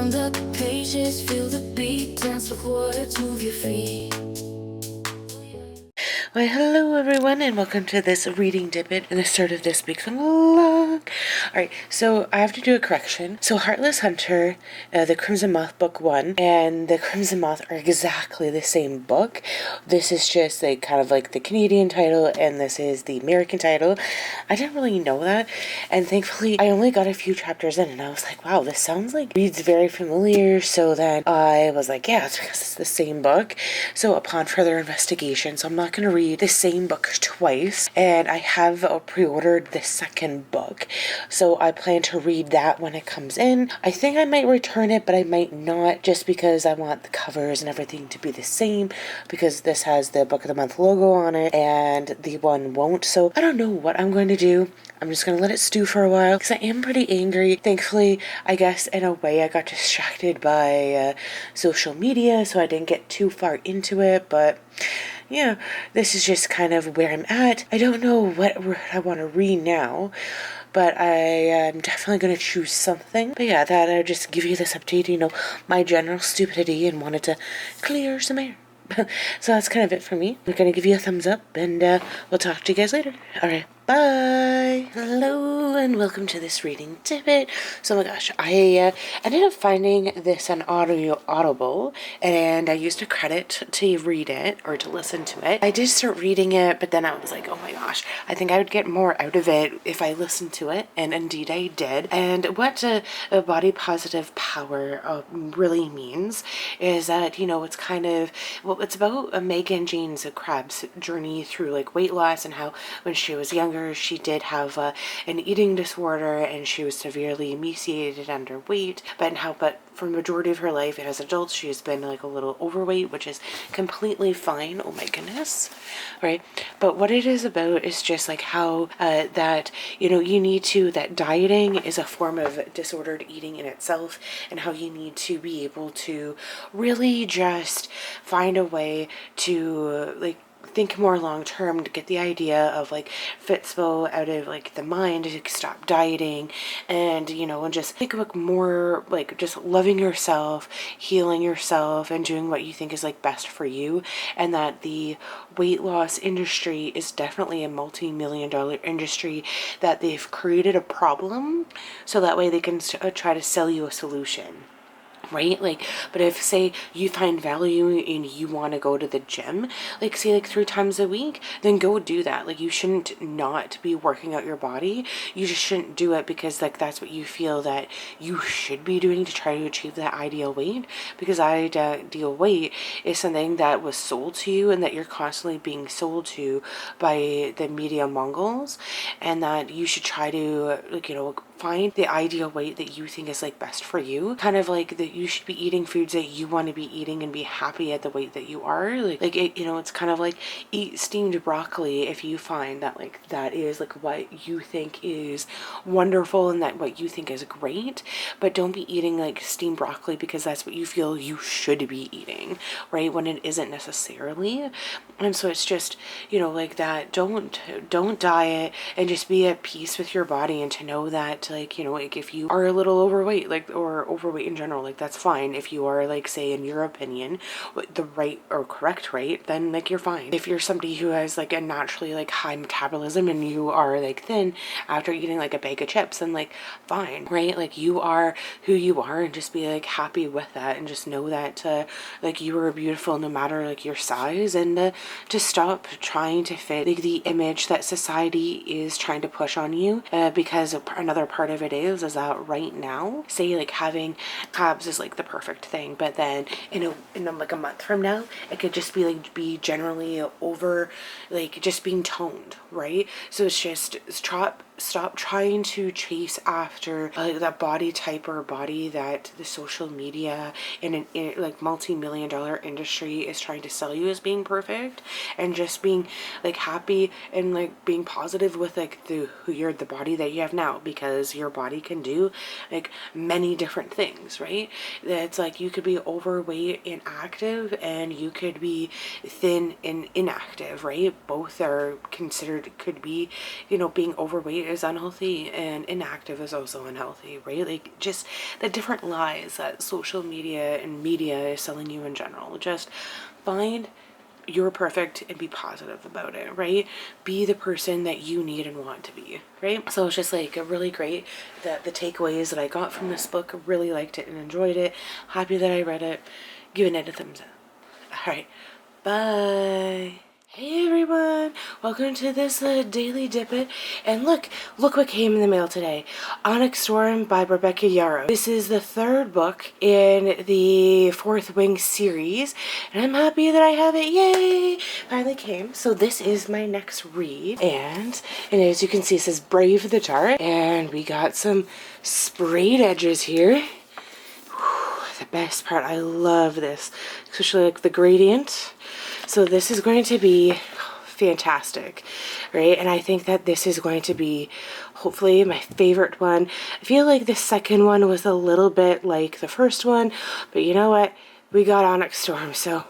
Turn the pages, feel the beat, dance with words, move your feet. Why, hello everyone, and welcome to this reading debate and the start of this week's vlog. Alright, so I have to do a correction. So Heartless Hunter, the Crimson Moth book 1, and the Crimson Moth are exactly the same book. This is just like kind of like the Canadian title, and this is the American title. I didn't really know that, and thankfully I only got a few chapters in, and I was like, wow, this sounds like reads very familiar. So then I was like, yeah, it's because it's the same book. So upon further investigation, so I'm not going to read the same book twice, and I have pre-ordered the second book, so I plan to read that when it comes in. I think I might return it, but I might not, just because I want the covers and everything to be the same, because this has the Book of the Month logo on it and the one won't. So I don't know what I'm going to do. I'm just going to let it stew for a while, because I am pretty angry. Thankfully, I guess in a way I got distracted by social media, so I didn't get too far into it, but yeah, this is just kind of where I'm at. I don't know what I want to read now, but I am definitely going to choose something. But yeah, that I just give you this update, my general stupidity, and wanted to clear some air. So that's kind of it for me. I'm going to give you a thumbs up, and we'll talk to you guys later. Alright, bye! Hello, and welcome to this reading debate. So, oh my gosh, I ended up finding this on Audible, and I used a credit to read it, or to listen to it. I did start reading it, but then I was like, oh my gosh, I think I would get more out of it if I listened to it, and indeed I did. And what a body positive power really means is that, it's kind of, well, it's about Megan Jane's Crabbe's journey through like weight loss, and how when she was younger she did have an eating disorder, and she was severely emaciated, underweight, but for the majority of her life as adults she has been like a little overweight, which is completely fine. Oh my goodness, right? But what it is about is just like how that you need to, that dieting is a form of disordered eating in itself, and how you need to be able to really just find a way to like think more long term, to get the idea of like Fitspo out of like the mind, to stop dieting, and and just think of more like just loving yourself, healing yourself, and doing what you think is like best for you. And that the weight loss industry is definitely a multi-million-dollar industry, that they've created a problem so that way they can try to sell you a solution. Right? Like, but if say you find value and you want to go to the gym, like say like 3 times a week, then go do that. Like, you shouldn't not be working out your body. You just shouldn't do it because like that's what you feel that you should be doing to try to achieve that ideal weight, because ideal weight is something that was sold to you, and that you're constantly being sold to by the media mongols, and that you should try to like find the ideal weight that you think is like best for you. Kind of like that you should be eating foods that you want to be eating and be happy at the weight that you are. Like it, it's kind of like eat steamed broccoli if you find that like that is like what you think is wonderful and that what you think is great. But don't be eating like steamed broccoli because that's what you feel you should be eating, right? When it isn't necessarily. And so it's just, like that, don't diet, and just be at peace with your body, and to know that like if you are a little overweight, like, or overweight in general, like that's fine. If you are like, say in your opinion the right or correct rate, then like you're fine. If you're somebody who has like a naturally like high metabolism and you are like thin after eating like a bag of chips, then like fine, right? Like you are who you are, and just be like happy with that, and just know that like you are beautiful no matter like your size, and to stop trying to fit like the image that society is trying to push on you, because another part of it is that right now, say like having abs is like the perfect thing, but then in like a month from now it could just be generally over, like just being toned, right? So it's just stop trying to chase after that body type or body that the social media in like multi-million-dollar industry is trying to sell you as being perfect, and just being like happy and like being positive with like the body that you have now, because your body can do like many different things, right? That's like you could be overweight and active, and you could be thin and inactive, right? Both are considered, could be, being overweight is unhealthy and inactive is also unhealthy, right? Like just the different lies that social media and media is selling you in general. Just find you're perfect and be positive about it, right? Be the person that you need and want to be, right? So it's just like really great that the takeaways that I got from this book, really liked it and enjoyed it. Happy that I read it, giving it a thumbs up. All right, bye. Hey everyone, welcome to this daily dip-it, and look what came in the mail today. Onyx Storm by Rebecca Yarrow. This is the third book in the Fourth Wing series, and I'm happy that I have it, yay! Finally came, so this is my next read, and as you can see it says Brave the Dark, and we got some sprayed edges here. Whew, the best part, I love this, especially like the gradient. So this is going to be fantastic, right? And I think that this is going to be hopefully my favorite one. I feel like the second one was a little bit like the first one, but you know what? We got Onyx Storm, so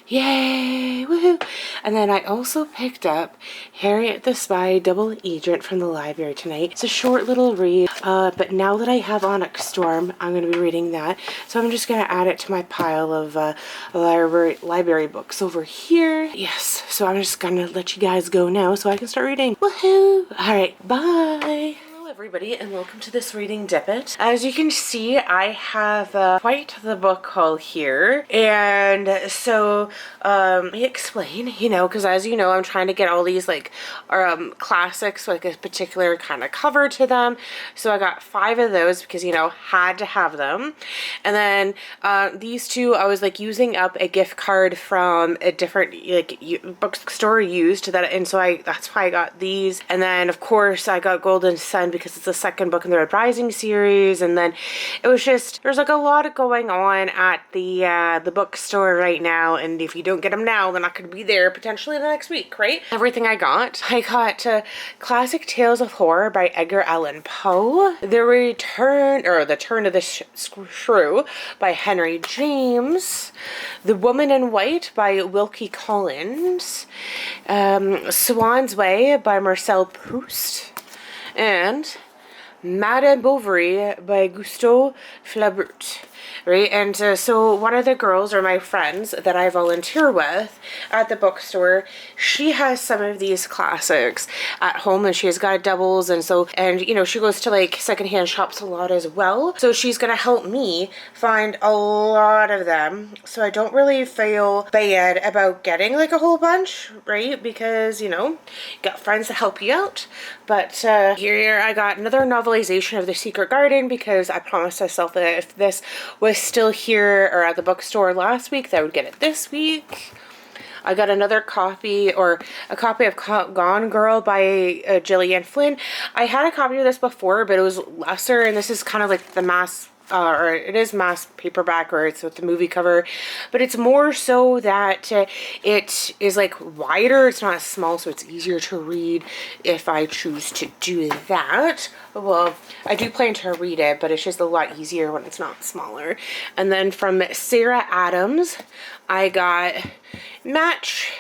yay, woohoo! And then I also picked up Harriet the Spy Double Agent from the library tonight. It's a short little read, but now that I have Onyx Storm, I'm going to be reading that. So I'm just going to add it to my pile of library books over here. Yes, so I'm just going to let you guys go now so I can start reading. Woohoo! Alright, bye! Everybody, and welcome to this reading dip-it. As you can see, I have quite the book haul here, and so let me explain, you know, because as you know, I'm trying to get all these like classics, like a particular kind of cover to them. So I got 5 of those because, you know, had to have them. And then these two, I was like using up a gift card from a different like bookstore used that, and so that's why I got these. And then of course I got Golden Sun because it's the second book in the Red Rising series, and then it was just, there's like a lot going on at the bookstore right now, and if you don't get them now, they're not going to be there potentially the next week, right? Everything I got Classic Tales of Horror by Edgar Allan Poe, The Turn of the Shrew by Henry James, The Woman in White by Wilkie Collins, Swann's Way by Marcel Proust, and Madame Bovery by Gustave Flaubert. Right, and so one of the girls, or my friends that I volunteer with at the bookstore, she has some of these classics at home, and she's got doubles, and you know, she goes to like secondhand shops a lot as well, so she's gonna help me find a lot of them, so I don't really feel bad about getting like a whole bunch, right, because, you know, you got friends to help you out. But here I got another novelization of The Secret Garden, because I promised myself that if this was still here or at the bookstore last week, that I would get it this week. I got another copy, or a copy of Gone Girl by Gillian Flynn. I had a copy of this before, but it was lesser, and this is kind of like the mass, or it is mass paperback, or it's with the movie cover, but it's more so that it is like wider, it's not as small, so it's easier to read if I choose to do that. Well, I do plan to read it, but it's just a lot easier when it's not smaller. And then from Sara Adams, I got Match,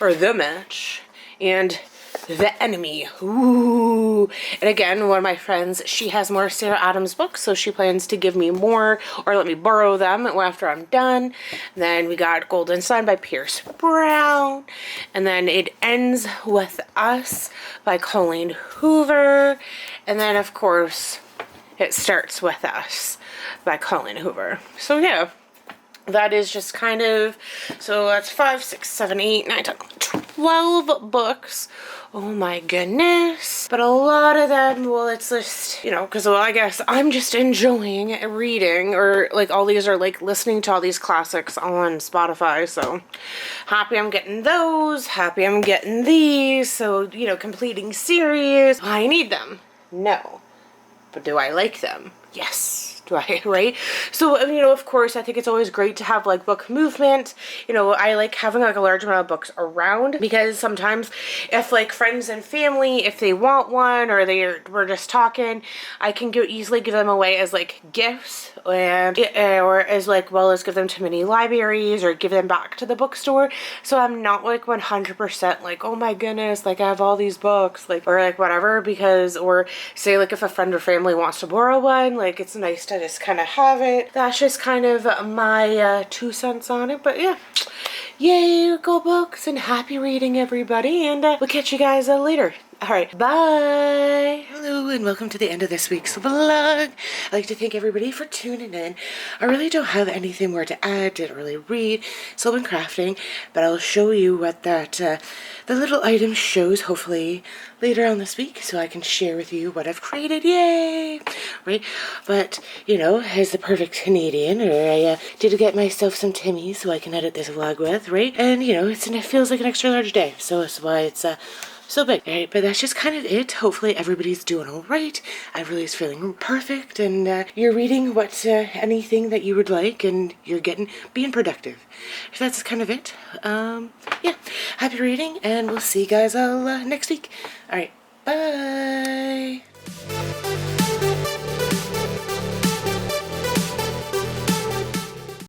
or The Match, and The Enemy. Ooh. And again, one of my friends, she has more Sara Adams books, so she plans to give me more, or let me borrow them after I'm done. And then we got Golden Sun by Pierce Brown. And then It Ends With Us by Colleen Hoover. And then, of course, It Starts With Us by Colleen Hoover. So, yeah. That is just kind of, so that's 5, 6, 7, 8, 9, 10, 12 books. Oh my goodness. But a lot of them, well, it's just, you know, because, well, I guess I'm just enjoying reading, or like all these are like listening to all these classics on Spotify. So happy I'm getting those, happy I'm getting these. So, you know, completing series. I need them. No. But do I like them? Yes. right? So, you know, of course, I think it's always great to have like book movement. You know, I like having like a large amount of books around, because sometimes if like friends and family, if they want one or we're just talking, I can easily give them away as like gifts, and or as like well as give them to mini libraries or give them back to the bookstore. So I'm not like 100% like, oh my goodness, like I have all these books, like, or like whatever, because, or say like if a friend or family wants to borrow one, like it's nice to just kind of have it. That's just kind of my 2 cents on it. But yeah, yay, go books, and happy reading, everybody, and we'll catch you guys later. Alright, bye! Hello, and welcome to the end of this week's vlog. I'd like to thank everybody for tuning in. I really don't have anything more to add, didn't really read, still been crafting, but I'll show you what that, the little item shows, hopefully, later on this week, so I can share with you what I've created, yay! Right, but, you know, as the perfect Canadian, I did get myself some Timmies so I can edit this vlog with, right? And, you know, it feels like an extra large day, so that's why it's, so big, right? But that's just kind of it. Hopefully everybody's doing all right. Everybody's really feeling perfect, and you're reading what anything that you would like, and you're being productive. So that's kind of it. Yeah, happy reading, and we'll see you guys all next week. All right, bye.